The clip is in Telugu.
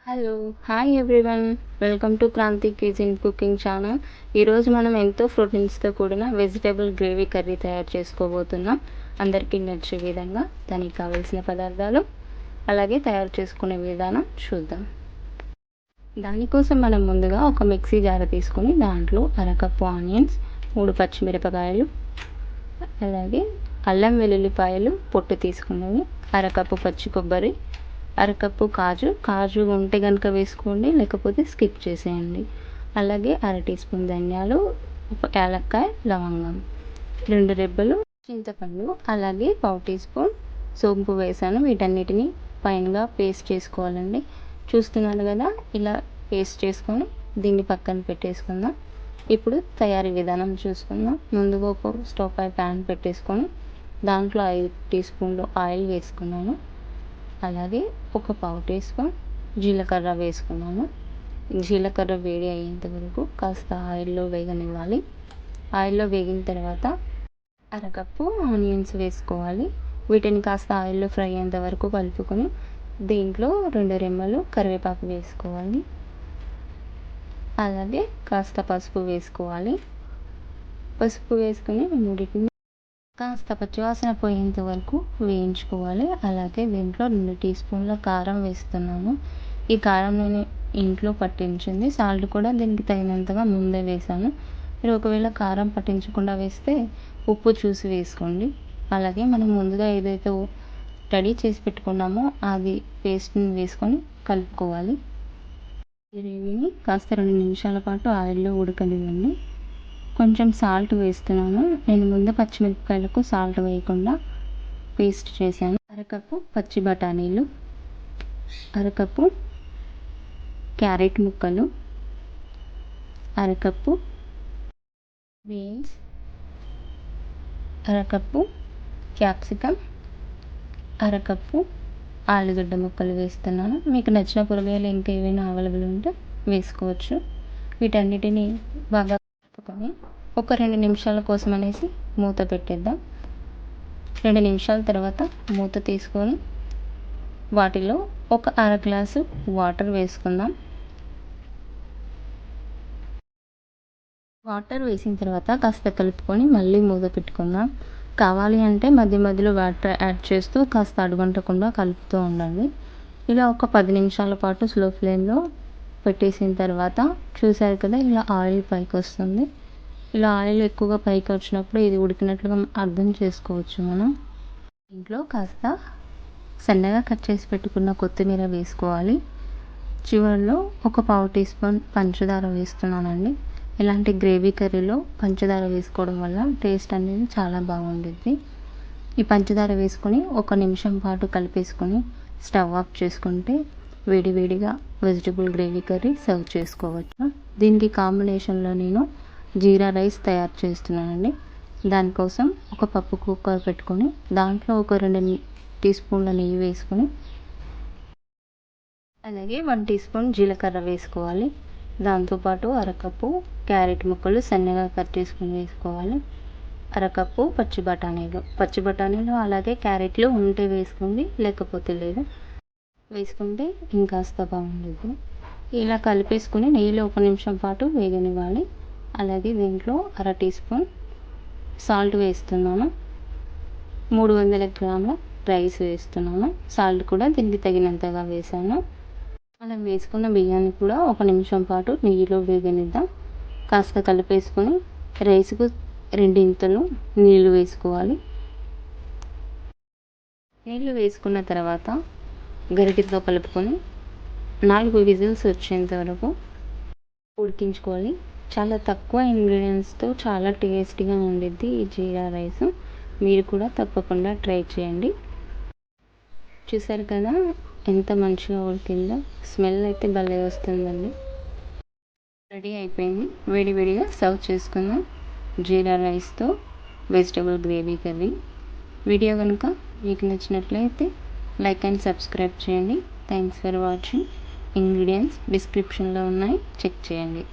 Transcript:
Hello! Hi everyone. Welcome to Kranti kitchen cooking channel. ఈరోజు మనం ఎంతో ప్రోటీన్స్‌తో కూడిన వెజిటబుల్ గ్రేవీ కర్రీ తయారు చేసుకోబోతున్నాం. అందరికీ నచ్చే విధంగా దానికి కావాల్సిన పదార్థాలు, అలాగే తయారు చేసుకునే విధానం చూద్దాం. దానికోసం మనం ముందుగా ఒక మిక్సీ జార్ తీసుకొని దాంట్లో అరకప్పు ఆనియన్స్, 3 పచ్చిమిరపకాయలు, అలాగే అల్లం వెల్లుల్లిపాయలు పొట్టు తీసుకున్నవి, అరకప్పు పచ్చి కొబ్బరి, అరకప్పు కాజు ఉంటే కనుక వేసుకోండి, లేకపోతే స్కిప్ చేసేయండి. అలాగే అర టీ స్పూన్ ధనియాలు, ఒక యాలక్కాయ, లవంగం, 2 రెబ్బలు చింతపండు, అలాగే పావు టీ స్పూన్ సోంపు వేసాను. వీటన్నిటిని ఫైన్గా పేస్ట్ చేసుకోవాలండి. చూస్తున్నారు కదా, ఇలా పేస్ట్ చేసుకొని దీన్ని పక్కన పెట్టేసుకుందాం. ఇప్పుడు తయారీ విధానం చూసుకుందాం. ముందుగా ఒక స్టవ్ పై ప్యాన్ పెట్టేసుకొని దాంట్లో 5 టీ స్పూన్లు ఆయిల్ వేసుకున్నాను. అలాగే ఒక పావు టీ స్పూన్ జీలకర్ర వేసుకున్నాను. జీలకర్ర వేడి అయ్యేంత వరకు కాస్త ఆయిల్లో వేగనివ్వాలి. ఆయిల్లో వేగిన తర్వాత అరకప్పు ఆనియన్స్ వేసుకోవాలి. వీటిని కాస్త ఆయిల్లో ఫ్రై అయ్యేంత వరకు కలుపుకొని దీంట్లో 2 రెమ్మలు కరివేపాకు వేసుకోవాలి. అలాగే కాస్త పసుపు వేసుకోవాలి. పసుపు వేసుకొని మూడింటిని కాస్త పచ్చివాసన పోయేంత వరకు వేయించుకోవాలి. అలాగే దీంట్లో 2 టీ స్పూన్ల కారం వేస్తున్నాను. ఈ కారం నేను ఇంట్లో పట్టించింది. సాల్ట్ కూడా దీనికి తగినంతగా ముందే వేసాను. మీరు ఒకవేళ కారం పట్టించకుండా వేస్తే ఉప్పు చూసి వేసుకోండి. అలాగే మనం ముందుగా ఏదైతే రెడీ చేసి పెట్టుకున్నామో అది పేస్ట్ని వేసుకొని కలుపుకోవాలి. గ్రేవీని కాస్త 2 నిమిషాల పాటు ఆయిల్లో ఉడకనివ్వండి. కొంచెం సాల్ట్ వేస్తున్నాను. నేను ముందు పచ్చిమిరపకాయలకు సాల్ట్ వేయకుండా పేస్ట్ చేశాను. అరకప్పు పచ్చి బఠానీలు, అరకప్పు క్యారెట్ ముక్కలు, అరకప్పు బీన్స్, అరకప్పు క్యాప్సికమ్, అరకప్పు ఆలుగడ్డ ముక్కలు వేస్తున్నాను. మీకు నచ్చిన కూరగాయలు ఇంకేమైనా అవైలబుల్ ఉంటే వేసుకోవచ్చు. వీటన్నిటిని బాగా కలుపుకొని ఒక 2 నిమిషాల కోసం అనేసి మూత పెట్టేద్దాం. 2 నిమిషాల తర్వాత మూత తీసుకొని వాటిలో ఒక అర గ్లాసు వాటర్ వేసుకుందాం. వాటర్ వేసిన తర్వాత కాస్త కలుపుకొని మళ్ళీ మూత పెట్టుకుందాం. కావాలి అంటే మధ్య మధ్యలో వాటర్ యాడ్ చేస్తూ కాస్త అడుగంటకుండా కలుపుతూ ఉండండి. ఇలా ఒక 10 నిమిషాల పాటు స్లో ఫ్లేమ్లో పెట్టేసిన తర్వాత చూసారు కదా, ఇలా ఆయిల్ పైకి వస్తుంది. ఇలా ఆయిల్ ఎక్కువగా పైకి వచ్చినప్పుడు ఇది ఉడికినట్లుగా అర్థం చేసుకోవచ్చు మనం. ఇంట్లో కాస్త సన్నగా కట్ చేసి పెట్టుకున్న కొత్తిమీర వేసుకోవాలి. చివరిలో ఒక పావు టీ స్పూన్ పంచదార వేస్తున్నానండి. ఇలాంటి గ్రేవీ కర్రీలో పంచదార వేసుకోవడం వల్ల టేస్ట్ అనేది చాలా బాగుంటుంది. ఈ పంచదార వేసుకొని 1 నిమిషం పాటు కలిపేసుకొని స్టవ్ ఆఫ్ చేసుకుంటే వేడివేడిగా వెజిటబుల్ గ్రేవీ కర్రీ సర్వ్ చేసుకోవచ్చు. దీనికి కాంబినేషన్లో నేను జీరా రైస్ తయారు చేస్తున్నానండి. దానికోసం ఒక పప్పు కుక్కర్ పెట్టుకొని దాంట్లో ఒక 2 టీ స్పూన్ల నెయ్యి వేసుకొని, అలాగే 1 టీ స్పూన్ జీలకర్ర వేసుకోవాలి. దాంతోపాటు అరకప్పు క్యారెట్ ముక్కలు సన్నగా కట్ చేసుకొని వేసుకోవాలి. అరకప్పు పచ్చి బఠానీలు అలాగే క్యారెట్లు ఉంటే వేసుకోండి, లేకపోతే లేదు. వేసుకుంటే ఇంకాస్త బాగుంటుంది. ఇలా కలిపేసుకుని నెయ్యిలో 1 నిమిషం పాటు వేగనివ్వాలి. అలాగే దీంట్లో అర టీ స్పూన్ సాల్ట్ వేస్తున్నాను. 300 గ్రాముల రైస్ వేస్తున్నాను. సాల్ట్ కూడా దీనికి తగినంతగా వేసాను. మనం వేసుకున్న బియ్యాన్ని కూడా 1 నిమిషం పాటు నెయ్యిలో వేగనిద్దాం. కాస్త కలిపేసుకొని రైస్కు 2 ఇంతలు నీళ్లు వేసుకోవాలి. నీళ్లు వేసుకున్న తర్వాత గరిటెతో కలుపుకొని 4 విజిల్స్ వచ్చేంత వరకు ఉడికించుకోవాలి. చాలా తక్కువ ఇంగ్రీడియంట్స్తో చాలా టేస్టీగా ఉండిద్ది ఈ జీరా రైస్. మీరు కూడా తప్పకుండా ట్రై చేయండి. చూసారు కదా ఎంత మంచిగా ఉడికిందో. స్మెల్ అయితే భలే వస్తుందండి. రెడీ అయిపోయింది. వేడివేడిగా సర్వ్ చేసుకుందాం జీరా రైస్తో వెజిటబుల్ గ్రేవీ కర్రీ. వీడియో కనుక మీకు నచ్చినట్లయితే లైక్ అండ్ సబ్స్క్రైబ్ చేయండి. Thanks for watching. ఇంగ్రీడియంట్స్ డిస్క్రిప్షన్లో ఉన్నాయి, చెక్ చేయండి.